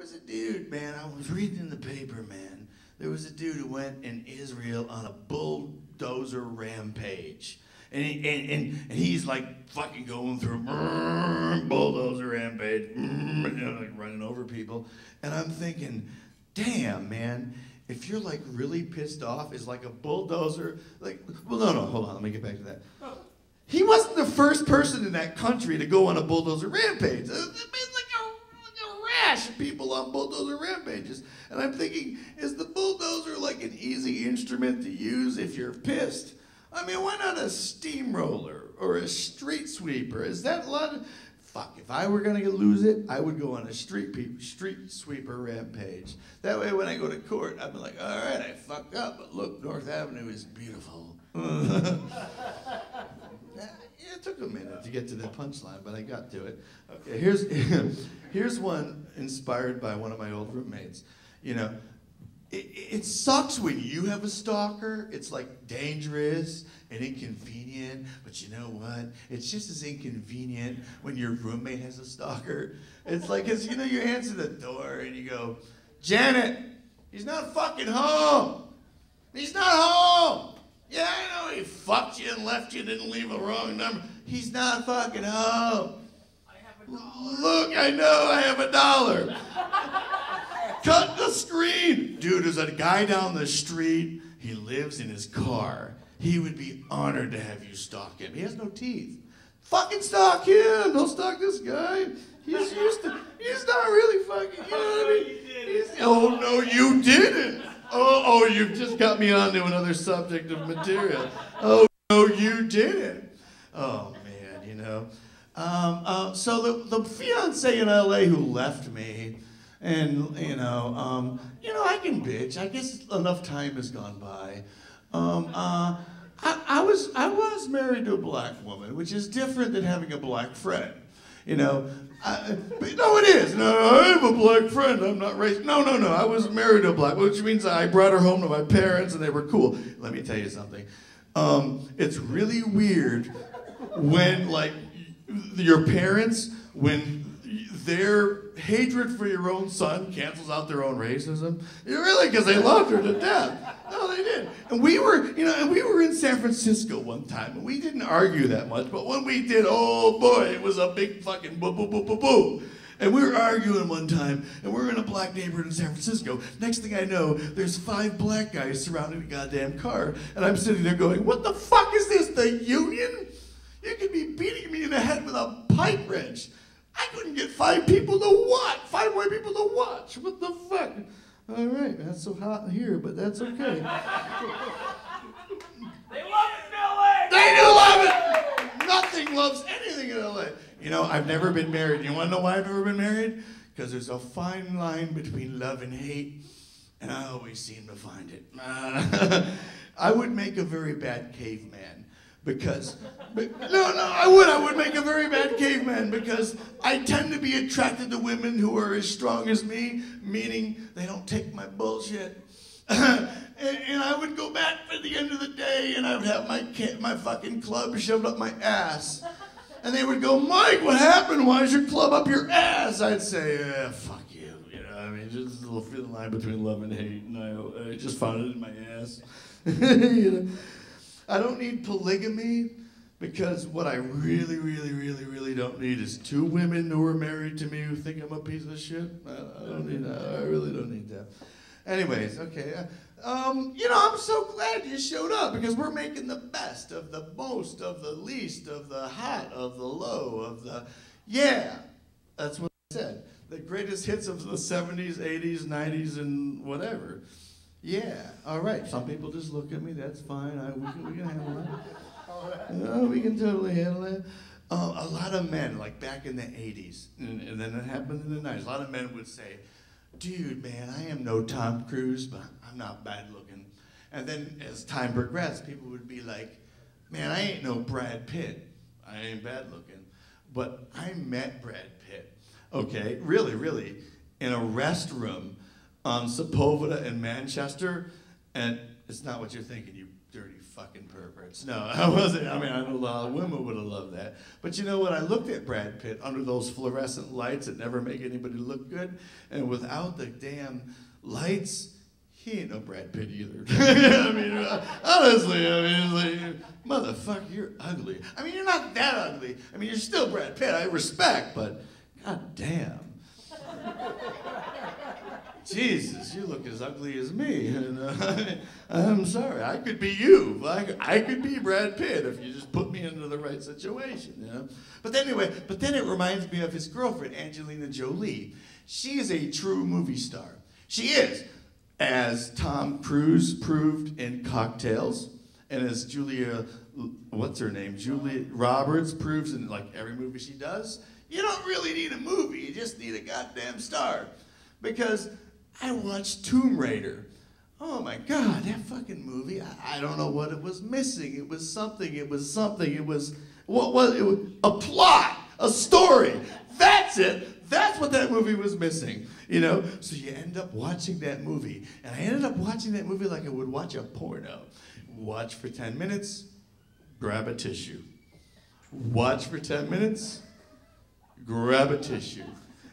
was a dude, man, I was reading in the paper, man. There was a dude who went in Israel on a bulldozer rampage. And he's like fucking going through bulldozer rampage, like running over people. And I'm thinking, damn, man, if you're like really pissed off, is like a bulldozer, like, well, no, hold on, let me get back to that. He wasn't the first person in that country to go on a bulldozer rampage. There's been like a rash of people on bulldozer rampages. And I'm thinking, is the bulldozer like an easy instrument to use if you're pissed? I mean, why not a steamroller or a street sweeper? Is that a lot of... Fuck, if I were gonna lose it, I would go on a street sweeper rampage. That way when I go to court, I'd be like, all right, I fucked up, but look, North Avenue is beautiful. Yeah, it took a minute to get to the punchline, but I got to it. Okay, here's one inspired by one of my old roommates. You know, it sucks when you have a stalker. It's like dangerous and inconvenient, but you know what? It's just as inconvenient when your roommate has a stalker. It's like, cause you know, you answer the door and you go, Janet, he's not fucking home. He's not home. Yeah, I know he fucked you and left you, didn't leave a wrong number. He's not fucking home. I have $1. Look, I know I have $1. Cut the screen. Dude, there's a guy down the street. He lives in his car. He would be honored to have you stalk him. He has no teeth. Fucking stalk him. Don't stalk this guy. He's used to, he's not really fucking, you know what I mean? Oh, no, you didn't. Oh, you've just got me onto another subject of material. Oh, no, you didn't. Oh, man, you know. So the fiance in LA who left me, and, you know, I can bitch. I guess enough time has gone by. I was married to a black woman, which is different than having a black friend. You know, no, it is. No, I have a black friend. I'm not racist. No. I was married to a black, which means I brought her home to my parents, and they were cool. Let me tell you something. It's really weird when, like, your parents, when their hatred for your own son cancels out their own racism. Really, because they loved her to death. No, they did. And we were, in San Francisco one time, and we didn't argue that much, but when we did, oh boy, it was a big fucking boo. And we were arguing one time, and we were in a black neighborhood in San Francisco. Next thing I know, there's 5 black guys surrounding the goddamn car, and I'm sitting there going, what the fuck is this, the union? You could be beating me in the head with a pipe wrench. I couldn't get 5 people to watch, 5 more people to watch. What the fuck? All right, that's so hot here, but that's okay. They love it in LA! They do love it! Nothing loves anything in LA. You know, I've never been married. You wanna know why I've never been married? Because there's a fine line between love and hate, and I always seem to find it. I would make a very bad caveman. Because, I would make a very bad caveman because I tend to be attracted to women who are as strong as me, meaning they don't take my bullshit. and I would go back at the end of the day and I would have my fucking club shoved up my ass. And they would go, Mike, what happened? Why is your club up your ass? I'd say, fuck you. You know, I mean, just a little thin line between love and hate. And I just found it in my ass. You know? I don't need polygamy because what I really don't need is 2 women who are married to me who think I'm a piece of shit. I don't need that. I really don't need that. Anyways, okay. I'm so glad you showed up because we're making the best of the most of the least of the hot of the low of the, yeah. That's what I said. The greatest hits of the 70s, 80s, 90s, and whatever. Yeah, all right. Some people just look at me. That's fine. We can handle that. No, we can totally handle that. A lot of men, like back in the 80s, and then it happened in the 90s, a lot of men would say, dude, man, I am no Tom Cruise, but I'm not bad looking. And then as time progressed, people would be like, man, I ain't no Brad Pitt. I ain't bad looking. But I met Brad Pitt, okay, really, in a restroom on Sepulveda in Manchester, and it's not what you're thinking, you dirty fucking perverts. No, I wasn't. I mean, I know a lot of women would have loved that. But you know what? I looked at Brad Pitt under those fluorescent lights that never make anybody look good, and without the damn lights, he ain't no Brad Pitt either. I mean, honestly, I mean, it's like, motherfucker, you're ugly. I mean, you're not that ugly. I mean, you're still Brad Pitt. I respect, but god damn. Jesus, you look as ugly as me. And, I'm sorry, I could be you. I could be Brad Pitt if you just put me into the right situation, you know? But anyway, then it reminds me of his girlfriend, Angelina Jolie. She is a true movie star. She is. As Tom Cruise proved in Cocktails, and as Julia Roberts proves in like every movie she does, you don't really need a movie, you just need a goddamn star. Because I watched Tomb Raider. Oh my God, that fucking movie, I don't know what it was missing. It was something, it was what was it? A plot, a story. That's it. That's what that movie was missing, you know? So you end up watching that movie. And I ended up watching that movie like I would watch a porno. Watch for 10 minutes, grab a tissue. Watch for 10 minutes, grab a tissue.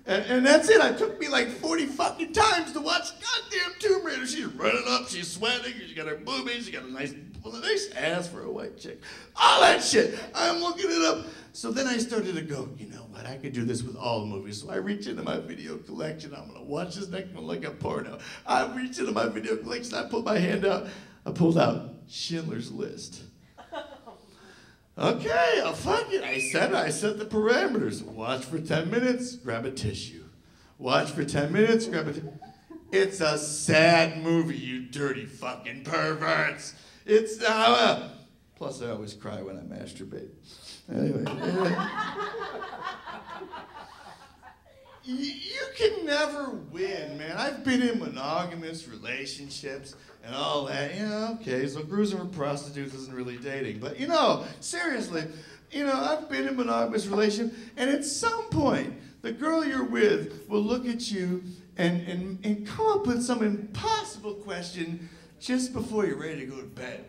And that's it. It took me like 40 fucking times to watch goddamn Tomb Raider. She's running up, she's sweating, she got her boobies, she got a nice ass for a white chick. All that shit. I'm looking it up. So then I started to go, you know what, I could do this with all movies. So I reach into my video collection. I'm going to watch this next one like a porno. I reach into my video collection. I put my hand out. I pulled out Schindler's List. Okay, I'll fuck it. I set the parameters. Watch for 10 minutes, grab a tissue. Watch for 10 minutes, grab a tissue. It's a sad movie, you dirty fucking perverts. It's, plus I always cry when I masturbate. Anyway. You can never win, man. I've been in monogamous relationships and all that. Yeah, okay, so cruising with prostitutes isn't really dating. But, you know, seriously, you know, I've been in a monogamous relationship, and at some point, the girl you're with will look at you and come up with some impossible question just before you're ready to go to bed,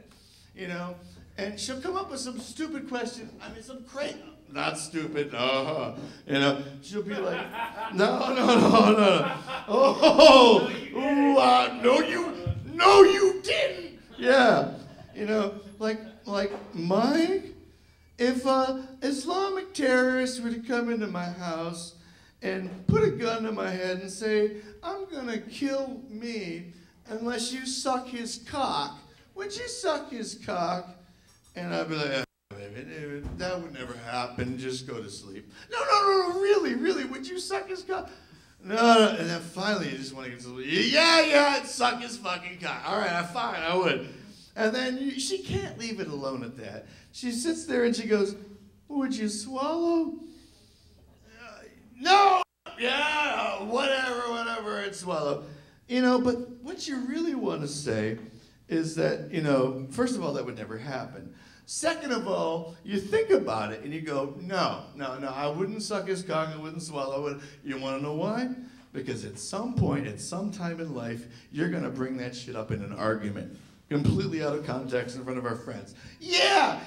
you know? And she'll come up with some stupid question. I mean, some crazy, not stupid, you know. She'll be like, no. No, you didn't. Yeah, you know, like Mike, if Islamic terrorists were to come into my house and put a gun to my head and say, I'm gonna kill me unless you suck his cock, would you suck his cock? And I'd be like, baby, that would never happen. Just go to sleep. No, really, would you suck his cock? No. And then finally, you just want to get to sleep. Yeah, I'd suck his fucking cock. All right, fine, I would. And then she can't leave it alone at that. She sits there and she goes, would you swallow? No. Yeah, whatever, I'd swallow. You know, but what you really want to say is that, you know, first of all, that would never happen. Second of all, you think about it and you go, no, I wouldn't suck his cock, I wouldn't swallow it. You want to know why? Because at some point, at some time in life, you're going to bring that shit up in an argument. Completely out of context in front of our friends. Yeah.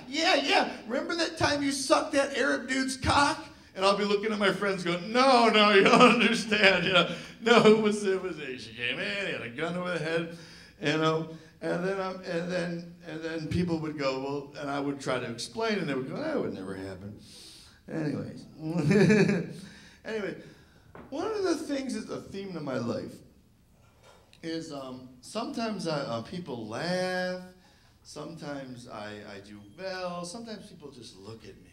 Remember that time you sucked that Arab dude's cock? And I'll be looking at my friends going, no, you don't understand. You know, no, it was she came in, he had a gun to her head, you know. And then people would go, well, and I would try to explain, and they would go, that would never happen. Anyways. Anyway, one of the things that's a theme of my life is sometimes people laugh, sometimes I do well, sometimes people just look at me.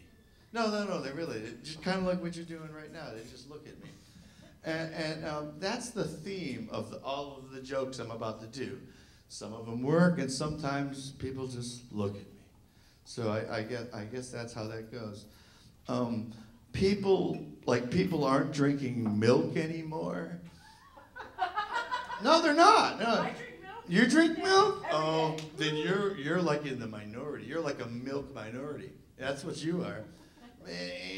No, they just kind of like what you're doing right now, they just look at me. And that's the theme of all of the jokes I'm about to do. Some of them work, and sometimes people just look at me. So I guess that's how that goes. People aren't drinking milk anymore. No, they're not. No. I drink milk. You drink milk? Oh, then you're like in the minority. You're like a milk minority. That's what you are.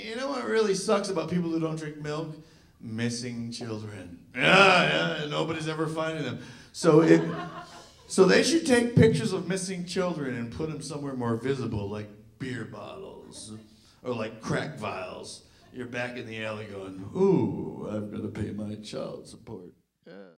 You know what really sucks about people who don't drink milk? Missing children. Yeah, nobody's ever finding them. So So they should take pictures of missing children and put them somewhere more visible, like beer bottles or like crack vials. You're back in the alley going, ooh, I've got to pay my child support. Yeah.